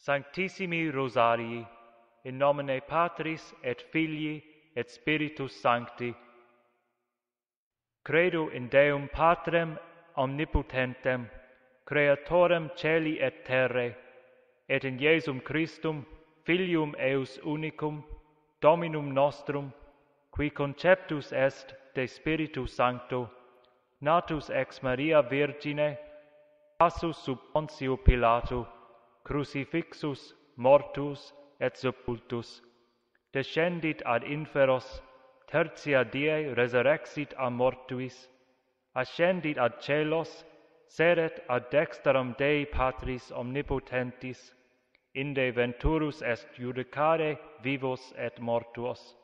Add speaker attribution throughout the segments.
Speaker 1: Sanctissimi Rosarii, in nomine Patris et Filii et Spiritus Sancti. Credo in Deum Patrem omnipotentem, Creatorem caeli et terrae, et in Iesum Christum, Filium eius unicum, Dominum nostrum, qui conceptus est de Spiritu Sancto, natus ex Maria Virgine, passus sub Pontio Pilato, crucifixus, mortus et sepultus, descendit ad inferos, tertia die resurrexit a mortuis, ascendit ad celos, seret ad dexteram Dei Patris omnipotentis, inde venturus est judicare vivos et mortuos.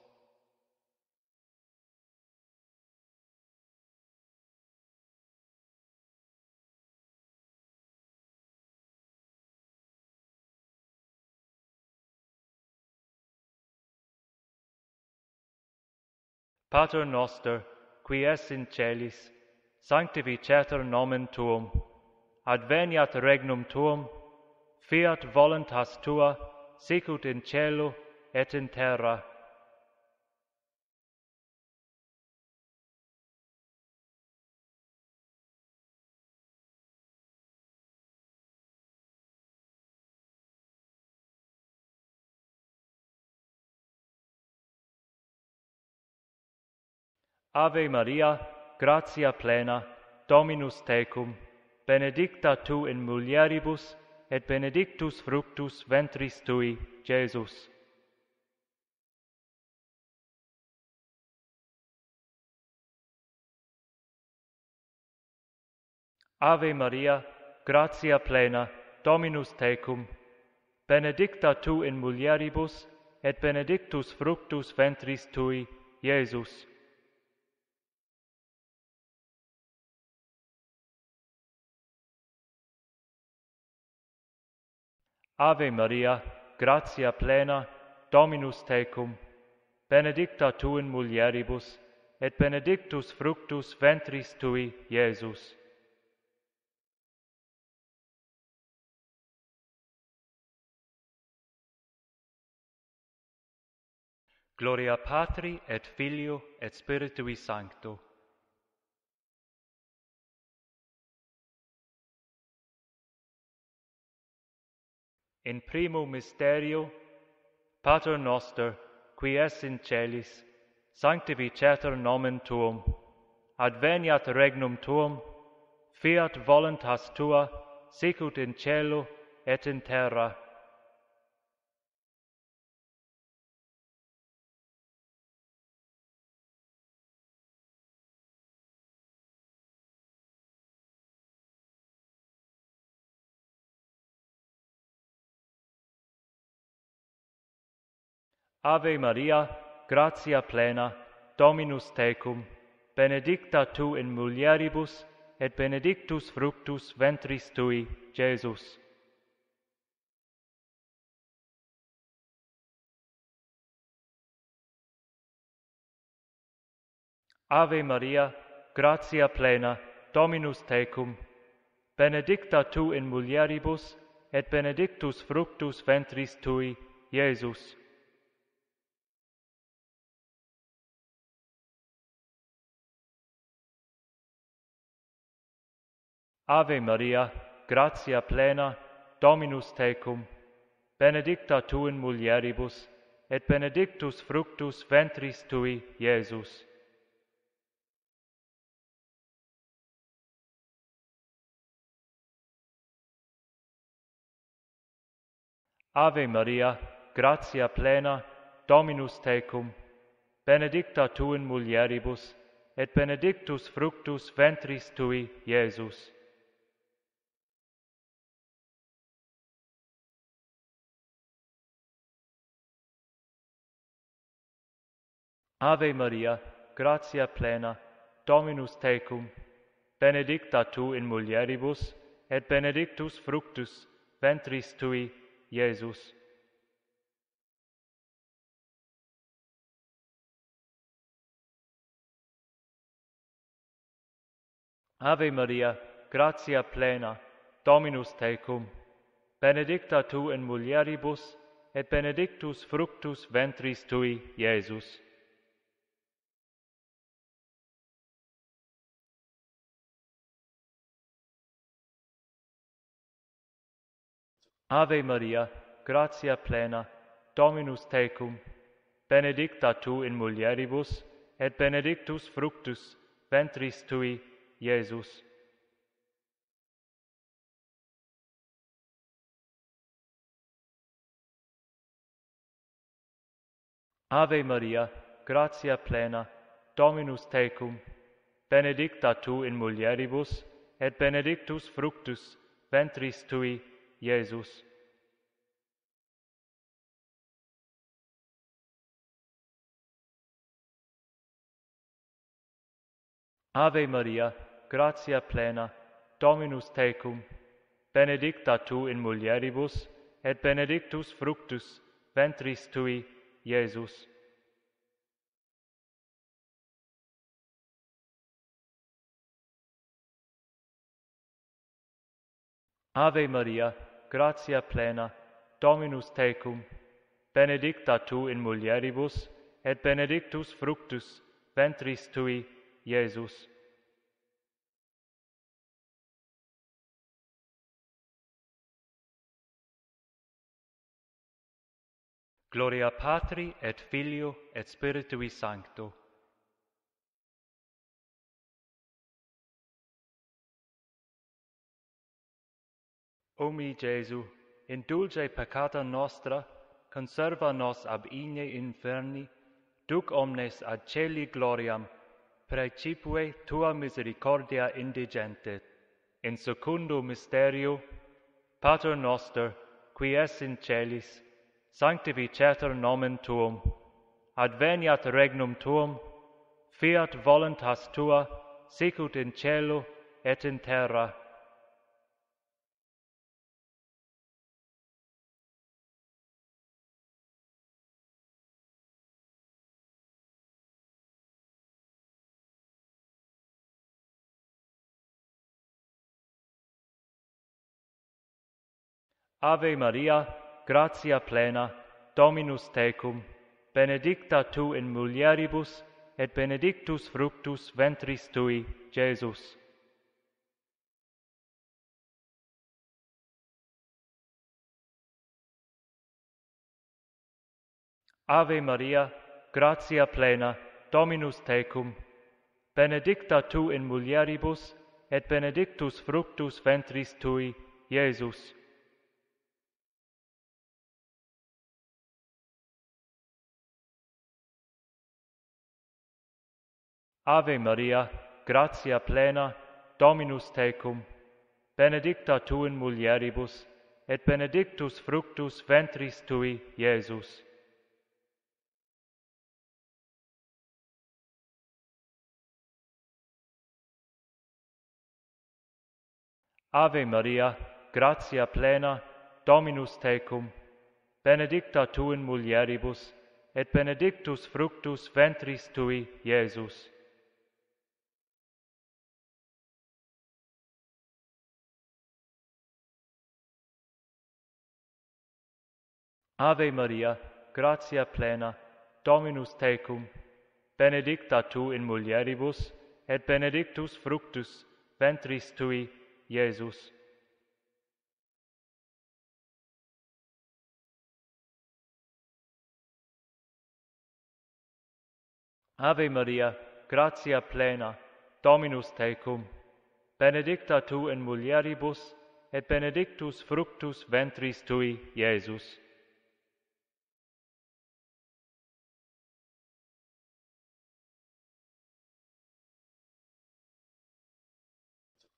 Speaker 1: Pater noster, qui es in celis, sanctificetur nomen tuum, adveniat regnum tuum, fiat voluntas tua, sicut in cielo et in terra. Ave Maria, gratia plena, Dominus tecum, benedicta tu in mulieribus, et benedictus fructus ventris tui, Iesus. Ave Maria, gratia plena, Dominus tecum, benedicta tu in mulieribus, et benedictus fructus ventris tui, Iesus. Ave Maria, gratia plena, Dominus tecum, benedicta tu in mulieribus, et benedictus fructus ventris tui, Iesus. Gloria Patri et Filio et Spiritui Sancto. In primo mysterio, Pater noster, qui es in celis, sanctificetur nomen tuum, adveniat regnum tuum, fiat voluntas tua, sicut in cielo et in terra. Ave Maria, gratia plena, Dominus tecum, benedicta tu in mulieribus, et benedictus fructus ventris tui, Iesus. Ave Maria, gratia plena, Dominus tecum, benedicta tu in mulieribus, et benedictus fructus ventris tui, Iesus. Ave Maria, gratia plena, Dominus tecum, benedicta tu in mulieribus, et benedictus fructus ventris tui, Iesus. Ave Maria, gratia plena, Dominus tecum, benedicta tu in mulieribus, et benedictus fructus ventris tui, Iesus. Ave Maria, gratia plena, Dominus tecum, benedicta tu in mulieribus, et benedictus fructus ventris tui, Iesus. Ave Maria, gratia plena, Dominus tecum, benedicta tu in mulieribus, et benedictus fructus ventris tui, Iesus. Ave Maria, gratia plena, Dominus tecum, benedicta tu in mulieribus, et benedictus fructus ventris tui, Iesus. Ave Maria, gratia plena, Dominus tecum, benedicta tu in mulieribus, et benedictus fructus ventris tui, Iesus. Ave Maria, gratia plena, Dominus tecum, benedicta tu in mulieribus, et benedictus fructus ventris tui, Iesus. Ave Maria, gratia plena, Dominus tecum, benedicta tu in mulieribus, et benedictus fructus ventris tui, Iesus. Gloria Patri et Filio et Spiritui Sancto. O mi Jesu, indulge peccata nostra, conserva nos ab igne inferni, duc omnes ad celi gloriam, praecipue tua misericordia indigente. In secundo mysterio, Pater noster, qui es in celis, sanctificetur nomen tuum, adveniat regnum tuum, fiat voluntas tua, sicut in cielo et in terra. Ave Maria, gratia plena, Dominus tecum, benedicta tu in mulieribus, et benedictus fructus ventris tui, Iesus. Ave Maria, gratia plena, Dominus tecum, benedicta tu in mulieribus, et benedictus fructus ventris tui, Iesus. Ave Maria, gratia plena, Dominus tecum, benedicta tu in mulieribus, et benedictus fructus ventris tui, Iesus. Ave Maria, gratia plena, Dominus tecum, benedicta tu in mulieribus, et benedictus fructus ventris tui, Iesus. Ave Maria, gratia plena, Dominus tecum, benedicta tu in mulieribus, et benedictus fructus ventris tui, Iesus. Ave Maria, gratia plena, Dominus tecum, benedicta tu in mulieribus, et benedictus fructus ventris tui, Iesus.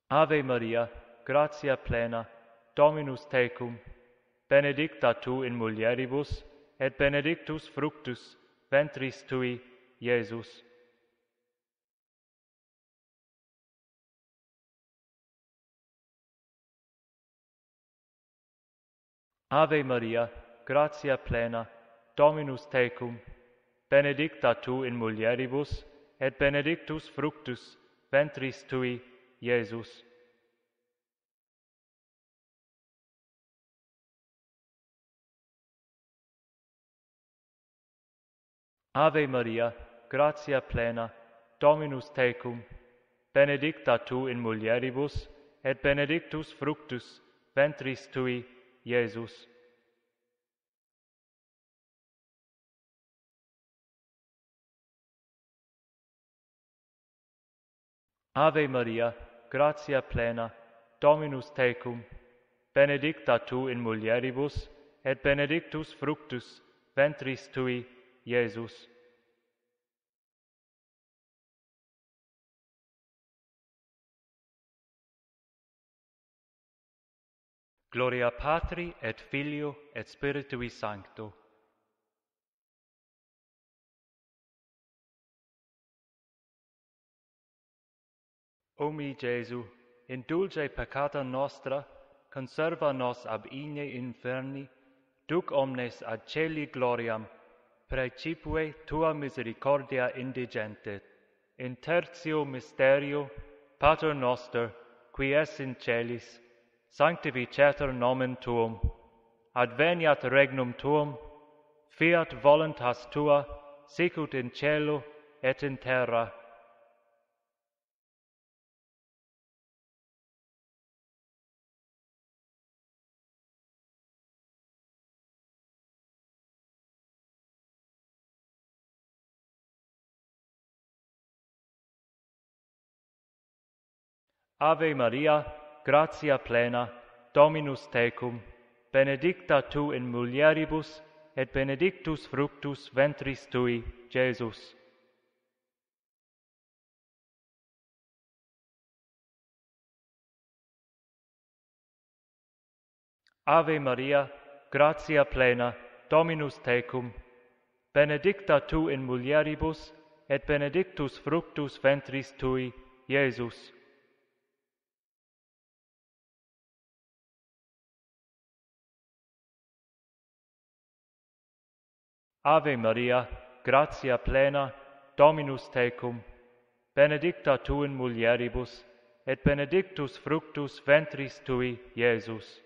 Speaker 1: Ave Maria, gratia plena, Dominus tecum, benedicta tu in mulieribus, et benedictus fructus ventris tui, Iesus. Ave Maria, gratia plena, Dominus tecum, benedicta tu in mulieribus, et benedictus fructus ventris tui, Iesus. Ave Maria, gratia plena, Dominus tecum, benedicta tu in mulieribus, et benedictus fructus ventris tui, Iesus. Ave Maria, gratia plena, Dominus tecum, benedicta tu in mulieribus, et benedictus fructus ventris tui, Iesus. Gloria Patri et Filio et Spiritui Sancto. O mi Jesu, indulge peccata nostra, conserva nos ab igne inferni, duc omnes ad celi gloriam, praecipue tua misericordia indigente. In tertio mysterio, Pater noster, qui es in celis, sanctificetur nomen tuum, adveniat regnum tuum, fiat voluntas tua, sicut in cielo et in terra. Ave Maria, gratia plena, Dominus tecum, benedicta tu in mulieribus, et benedictus fructus ventris tui, Iesus. Ave Maria, gratia plena, Dominus tecum, benedicta tu in mulieribus, et benedictus fructus ventris tui, Iesus. Ave Maria, gratia plena, Dominus tecum, benedicta tu in mulieribus, et benedictus fructus ventris tui, Iesus.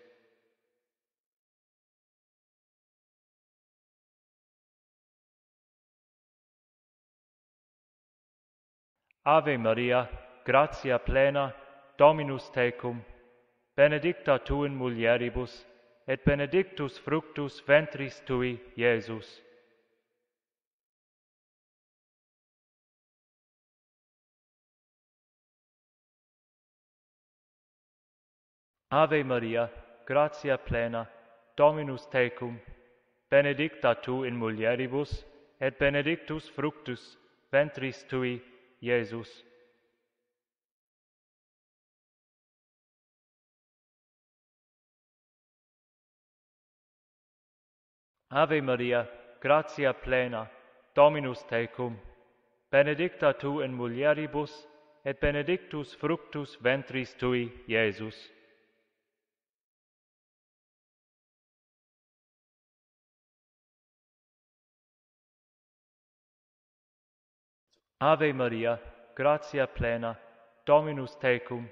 Speaker 1: Ave Maria, gratia plena, Dominus tecum, benedicta tu in mulieribus, et benedictus fructus ventris tui, Iesus. Ave Maria, gratia plena, Dominus tecum, benedicta tu in mulieribus, et benedictus fructus ventris tui, Iesus. Ave Maria, gratia plena, Dominus tecum, benedicta tu in mulieribus, et benedictus fructus ventris tui, Iesus. Ave Maria, gratia plena, Dominus tecum,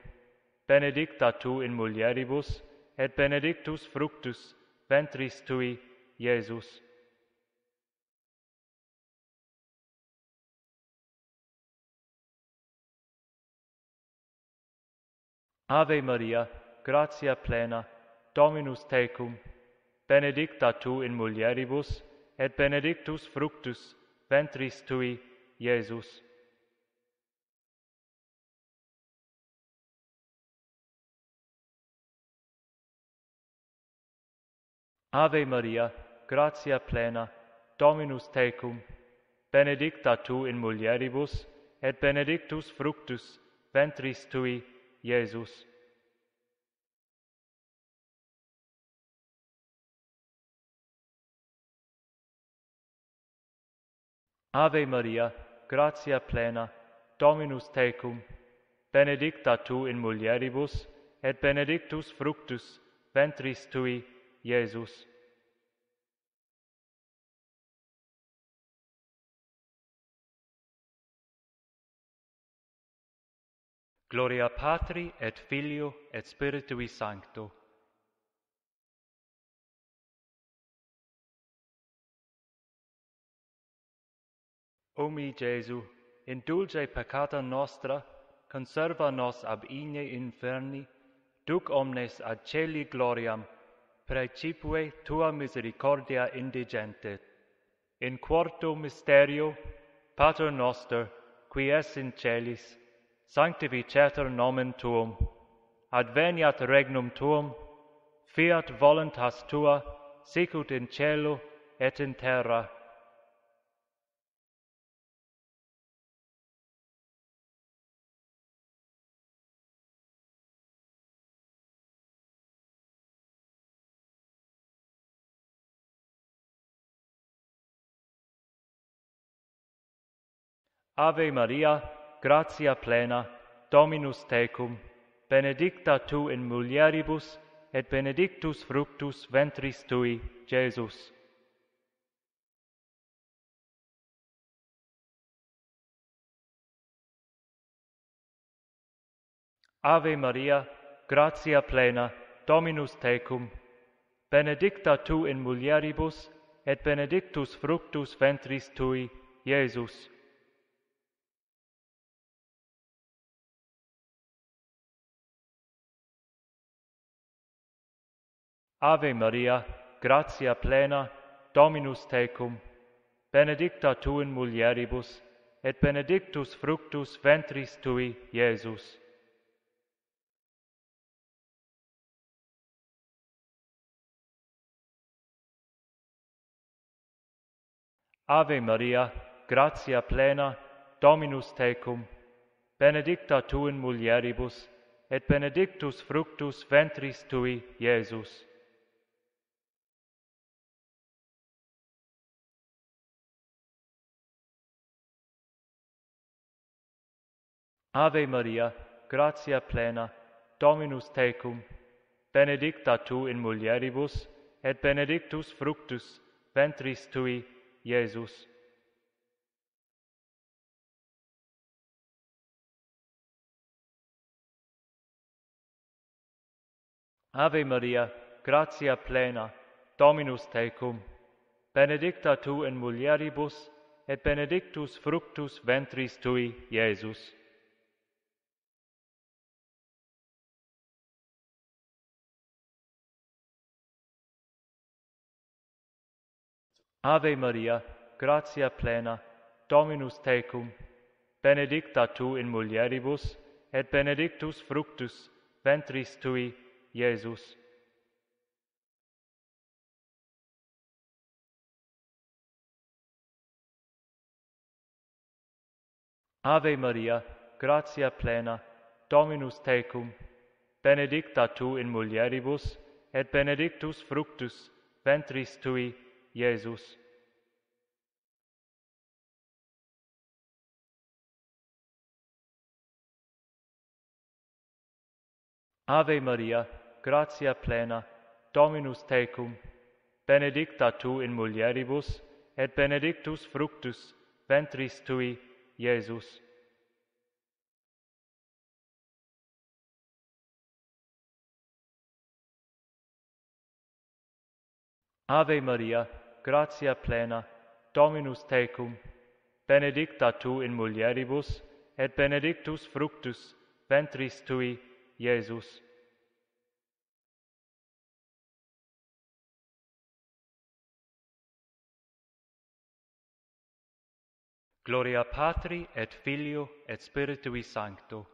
Speaker 1: benedicta tu in mulieribus, et benedictus fructus ventris tui, Iesus. Ave Maria, gratia plena, Dominus tecum, benedicta tu in mulieribus, et benedictus fructus ventris tui, Iesus. Ave Maria, gratia plena, Dominus tecum, benedicta tu in mulieribus, et benedictus fructus ventris tui, Iesus. Ave Maria, gratia plena, Dominus tecum, benedicta tu in mulieribus, et benedictus fructus ventris tui, Iesus. Gloria Patri et Filio et Spiritui Sancto. O mi Gesù, indulge peccata nostra, conserva nos ab igne inferni, duc omnes ad celi gloriam, praecipue tua misericordia indigentet. In quarto mysterio, Pater noster, qui es in celis, sanctificetur nomen tuum, adveniat regnum tuum, fiat voluntas tua, sicut in cielo et in terra. Ave Maria, gratia plena, Dominus tecum, benedicta tu in mulieribus, et benedictus fructus ventris tui, Iesus. Ave Maria, gratia plena, Dominus tecum, benedicta tu in mulieribus, et benedictus fructus ventris tui, Iesus. Ave Maria, gratia plena, Dominus tecum, benedicta tu in mulieribus, et benedictus fructus ventris tui, Iesus. Ave Maria, gratia plena, Dominus tecum, benedicta tu in mulieribus, et benedictus fructus ventris tui, Iesus. Ave Maria, gratia plena, Dominus tecum, benedicta tu in mulieribus, et benedictus fructus ventris tui, Iesus. Ave Maria, gratia plena, Dominus tecum, benedicta tu in mulieribus, et benedictus fructus ventris tui, Iesus. Ave Maria, gratia plena, Dominus tecum, benedicta tu in mulieribus, et benedictus fructus ventris tui, Iesus. Ave Maria, gratia plena, Dominus tecum, benedicta tu in mulieribus, et benedictus fructus ventris tui, Iesus. Ave Maria, gratia plena, Dominus tecum, benedicta tu in mulieribus, et benedictus fructus ventris tui, Iesus. Ave Maria, gratia plena, Dominus tecum, benedicta tu in mulieribus, et benedictus fructus ventris tui, Iesus. Gloria Patri et Filio et Spiritui Sancto.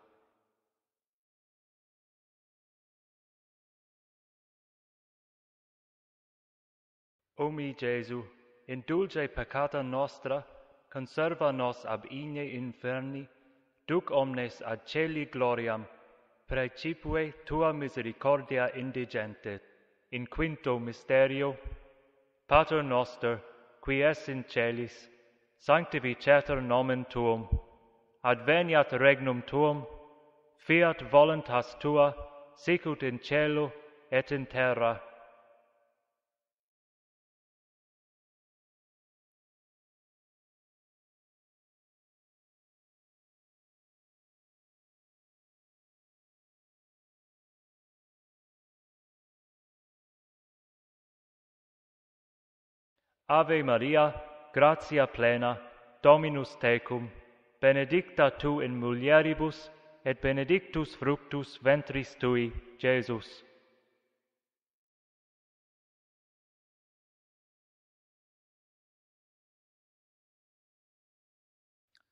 Speaker 1: O mi Gesù, indulge peccata nostra, conserva nos ab igne inferni, duc omnes ad celi gloriam, praecipue tua misericordia indigentet. In quinto mysterio, Pater noster, qui es in celis, sanctificetur nomen tuum, adveniat regnum tuum, fiat voluntas tua, sicut in cielo et in terra. Ave Maria, gratia plena, Dominus tecum, benedicta tu in mulieribus, et benedictus fructus ventris tui, Iesus.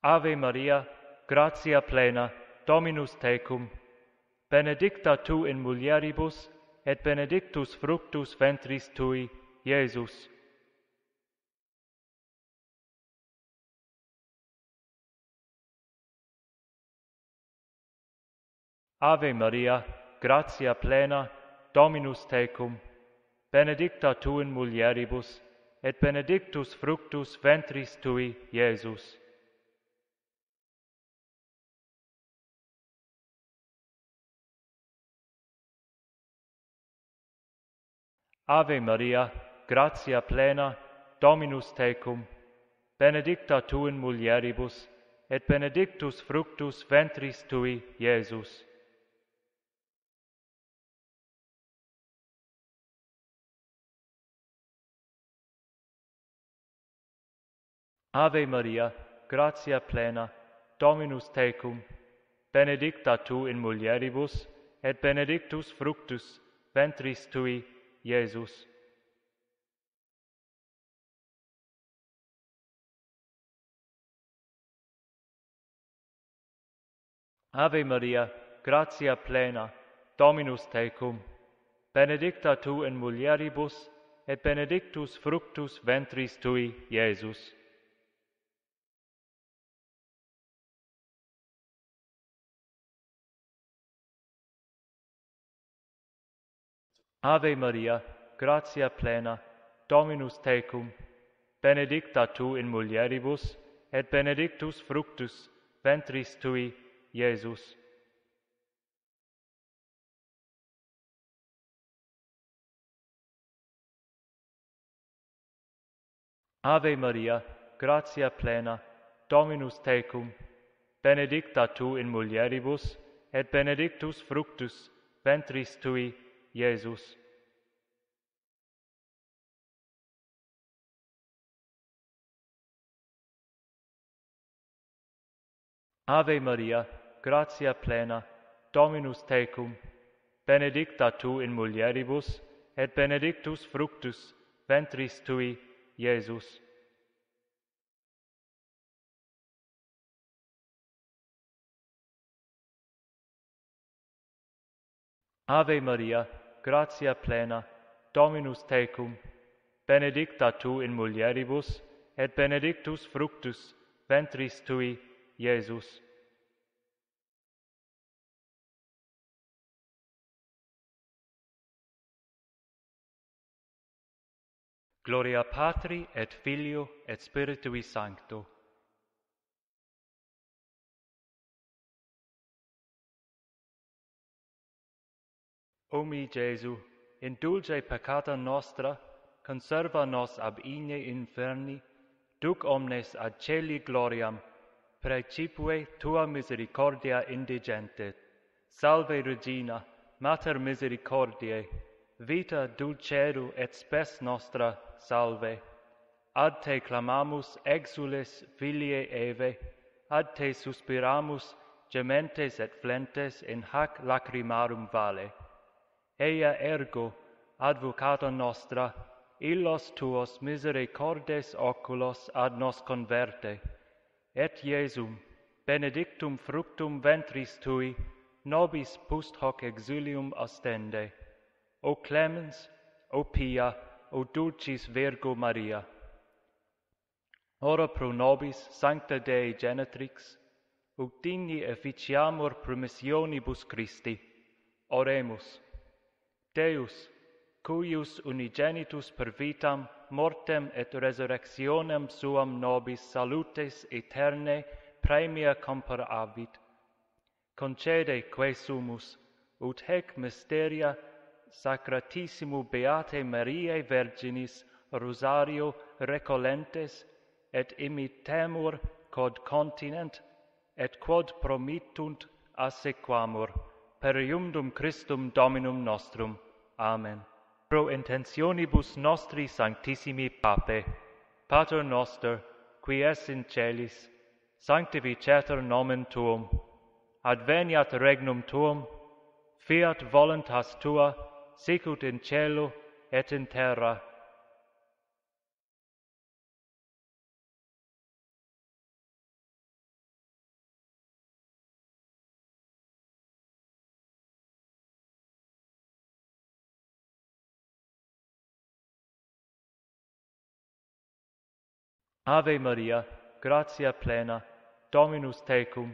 Speaker 1: Ave Maria, gratia plena, Dominus tecum, benedicta tu in mulieribus, et benedictus fructus ventris tui, Iesus. Ave Maria, gratia plena, Dominus tecum, benedicta tu in mulieribus, et benedictus fructus ventris tui, Iesus. Ave Maria, gratia plena, Dominus tecum, benedicta tu in mulieribus, et benedictus fructus ventris tui, Iesus. Ave Maria, gratia plena, Dominus tecum, benedicta tu in mulieribus, et benedictus fructus ventris tui, Iesus. Ave Maria, gratia plena, Dominus tecum, benedicta tu in mulieribus, et benedictus fructus ventris tui, Iesus. Ave Maria, gratia plena, Dominus tecum, benedicta tu in mulieribus, et benedictus fructus ventris tui, Iesus. Ave Maria, gratia plena, Dominus tecum, benedicta tu in mulieribus, et benedictus fructus ventris tui, Iesus. Ave Maria, gratia plena, Dominus tecum, benedicta tu in mulieribus, et benedictus fructus ventris tui, Iesus. Ave Maria, gratia plena, Dominus tecum, benedicta tu in mulieribus, et benedictus fructus ventris tui, Iesus. Gloria Patri et Filio et Spiritui Sancto. O mi Jesu, indulge peccata nostra, conserva nos ab igne inferni, duc omnes ad celi gloriam, praecipue tua misericordia indigente. Salve Regina, Mater misericordiae, vita dulcedo et spes nostra, salve. Ad te clamamus exules filiae Eve, ad te suspiramus gementes et flentes in hac lacrimarum vale. Ea ergo, advocata nostra, illos tuos misericordes oculos ad nos converte, et Iesum, benedictum fructum ventris tui, nobis post hoc exilium ostende. O clemens, O pia, O dulcis Virgo Maria. Ora pro nobis sancta Dei Genetrix, ut digni efficiamur promissionibus Christi. Oremus. Deus, cuius unigenitus per vitam, mortem et resurrectionem suam nobis salutes aeternae praemia comparavit, concede quae sumus, ut hec mysteria sacratissimo Beatae Mariae Virginis rosario recollentes, et imitemur quod continent, et quod promittunt assequamur, per iundum Christum Dominum nostrum. Amen. Pro intentionibus nostri sanctissimi Pape, Pater noster, qui es in celis, sanctificetur nomen tuum, adveniat regnum tuum, fiat voluntas tua, sicut in cielo et in terra. Ave Maria, gratia plena, Dominus tecum,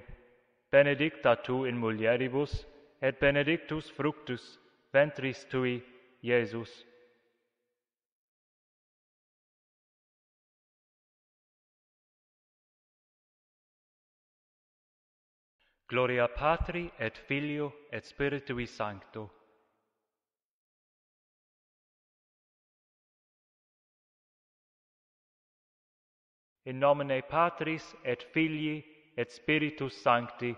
Speaker 1: benedicta tu in mulieribus, et benedictus fructus ventris tui, Iesus. Gloria Patri et Filio et Spiritui Sancto. In nomine Patris et Filii et Spiritus Sancti.